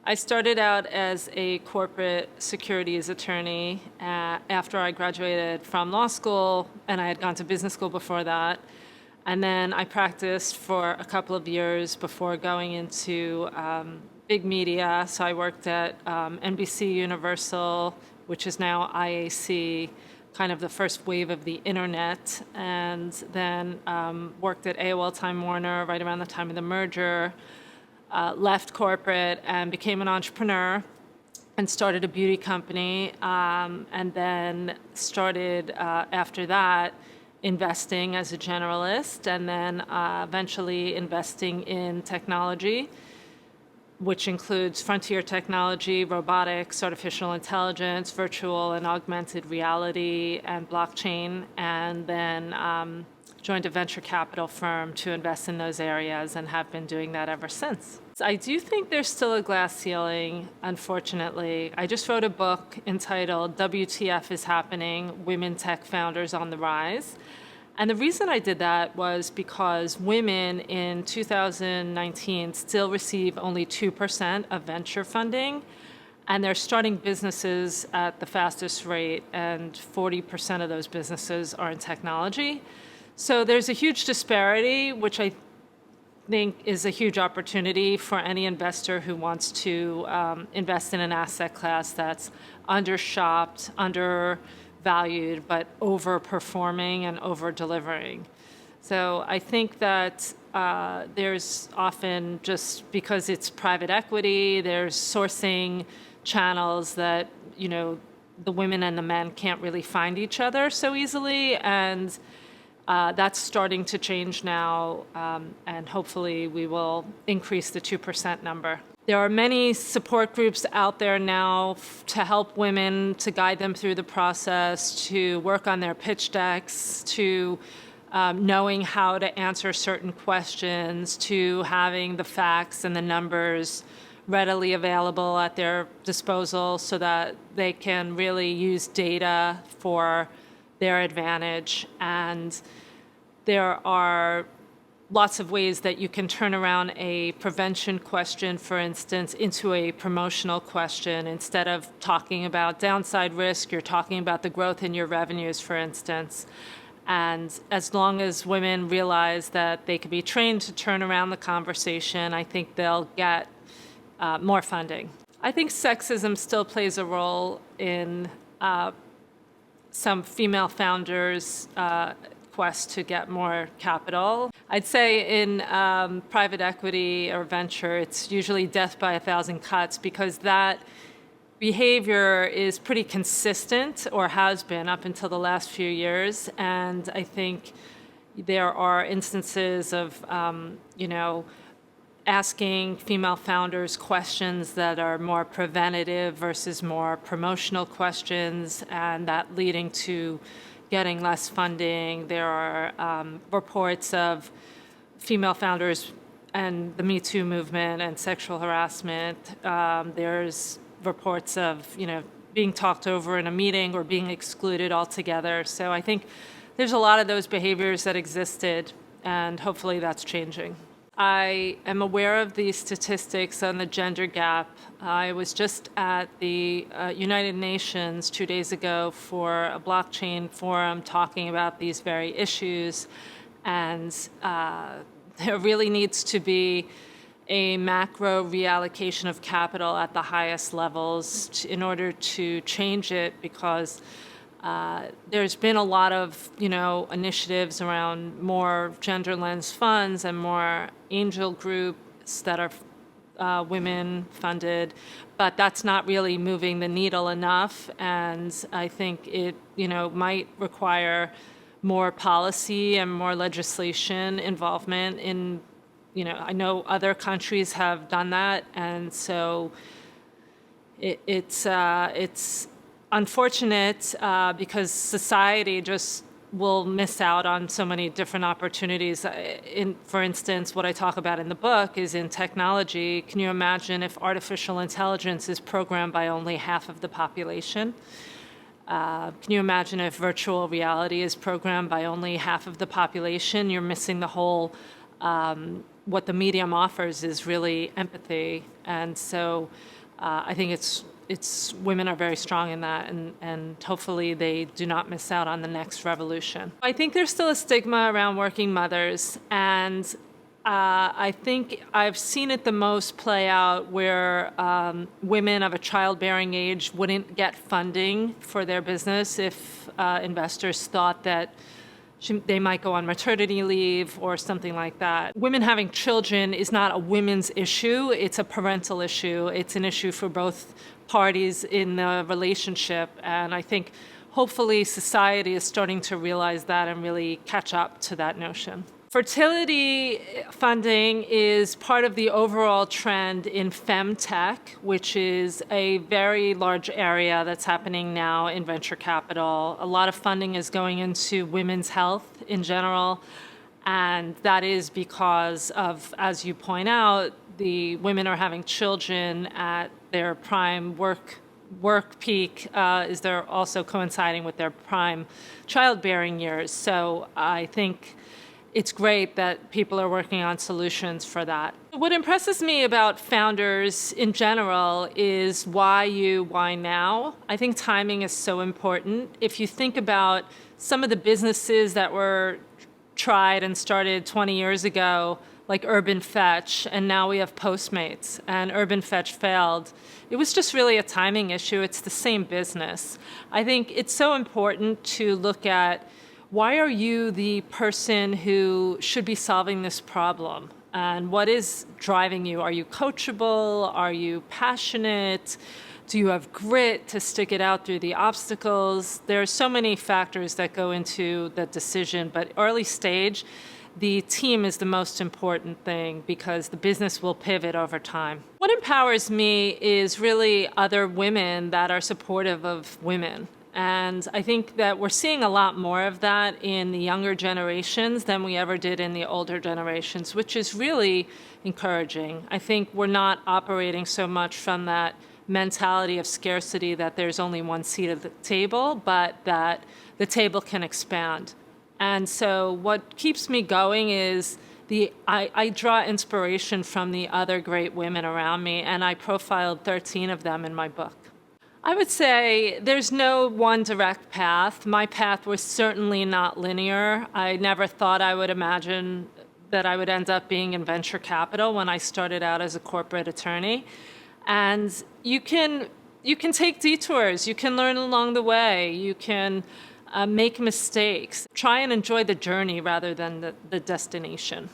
I started out as a corporate securities attorney after I graduated from law school, and I had gone to business school before that. And then I practiced for a couple of years before going into big media. So I worked at NBC Universal, which is now IAC, kind of the first wave of the internet, and then worked at AOL Time Warner right around the time of the merger. Left corporate and became an entrepreneur and started a beauty company, and then started after that investing as a generalist, and then eventually investing in technology, which includes frontier technology, robotics, artificial intelligence, virtual and augmented reality, and blockchain, and then joined a venture capital firm to invest in those areas and have been doing that ever since. I do think there's still a glass ceiling, unfortunately. I just wrote a book entitled WTF is Happening, Women Tech Founders on the Rise. And the reason I did that was because women in 2019 still receive only 2% of venture funding, and they're starting businesses at the fastest rate, and 40% of those businesses are in technology. So there's a huge disparity, which I think is a huge opportunity for any investor who wants to invest in an asset class that's undershopped, undervalued, but overperforming and over-delivering. So I think that there's often, just because it's private equity, there's sourcing channels that, the women and the men can't really find each other so easily, and that's starting to change now, and hopefully we will increase the 2% number. There are many support groups out there now to help women, to guide them through the process, to work on their pitch decks, to knowing how to answer certain questions, to having the facts and the numbers readily available at their disposal so that they can really use data for their advantage. And there are lots of ways that you can turn around a prevention question, for instance, into a promotional question. Instead of talking about downside risk, you're talking about the growth in your revenues, for instance. And as long as women realize that they can be trained to turn around the conversation, I think they'll get more funding. I think sexism still plays a role in some female founders' quest to get more capital. I'd say in private equity or venture, it's usually death by 1,000 cuts, because that behavior is pretty consistent, or has been up until the last few years. And I think there are instances of, asking female founders questions that are more preventative versus more promotional questions, and that leading to getting less funding. There are reports of female founders and the Me Too movement and sexual harassment. There's reports of, being talked over in a meeting or being excluded altogether. So I think there's a lot of those behaviors that existed, and hopefully that's changing. I am aware of the statistics on the gender gap. I was just at the United Nations 2 days ago for a blockchain forum talking about these very issues, and there really needs to be a macro reallocation of capital at the highest levels in order to change it, because there's been a lot of, initiatives around more gender lens funds and more angel groups that are women funded, but that's not really moving the needle enough. And I think it, might require more policy and more legislation involvement in, I know other countries have done that, and so it's unfortunate because society just will miss out on so many different opportunities. For instance, what I talk about in the book is in technology. Can you imagine if artificial intelligence is programmed by only half of the population? Can you imagine if virtual reality is programmed by only half of the population? You're missing the whole what the medium offers is really empathy. And so I think it's women are very strong in that, and hopefully they do not miss out on the next revolution. I think there's still a stigma around working mothers, and I think I've seen it the most play out where women of a childbearing age wouldn't get funding for their business if investors thought that they might go on maternity leave or something like that. Women having children is not a women's issue, it's a parental issue. It's an issue for both parties in the relationship, and I think hopefully society is starting to realize that and really catch up to that notion. Fertility funding is part of the overall trend in femtech, which is a very large area that's happening now in venture capital. A lot of funding is going into women's health in general, and that is because of, as you point out, the women are having children at their prime work peak, is they're also coinciding with their prime childbearing years. So I think it's great that people are working on solutions for that. What impresses me about founders in general is why you, why now? I think timing is so important. If you think about some of the businesses that were tried and started 20 years ago, like Urban Fetch, and now we have Postmates, and Urban Fetch failed. It was just really a timing issue. It's the same business. I think it's so important to look at, why are you the person who should be solving this problem? And what is driving you? Are you coachable? Are you passionate? Do you have grit to stick it out through the obstacles? There are so many factors that go into the decision, but early stage, the team is the most important thing because the business will pivot over time. What empowers me is really other women that are supportive of women. And I think that we're seeing a lot more of that in the younger generations than we ever did in the older generations, which is really encouraging. I think we're not operating so much from that mentality of scarcity that there's only one seat at the table, but that the table can expand. And so what keeps me going is I draw inspiration from the other great women around me, and I profiled 13 of them in my book. I would say there's no one direct path. My path was certainly not linear. I never thought I would imagine that I would end up being in venture capital when I started out as a corporate attorney. And you can take detours. You can learn along the way. You can make mistakes. Try and enjoy the journey rather than the destination.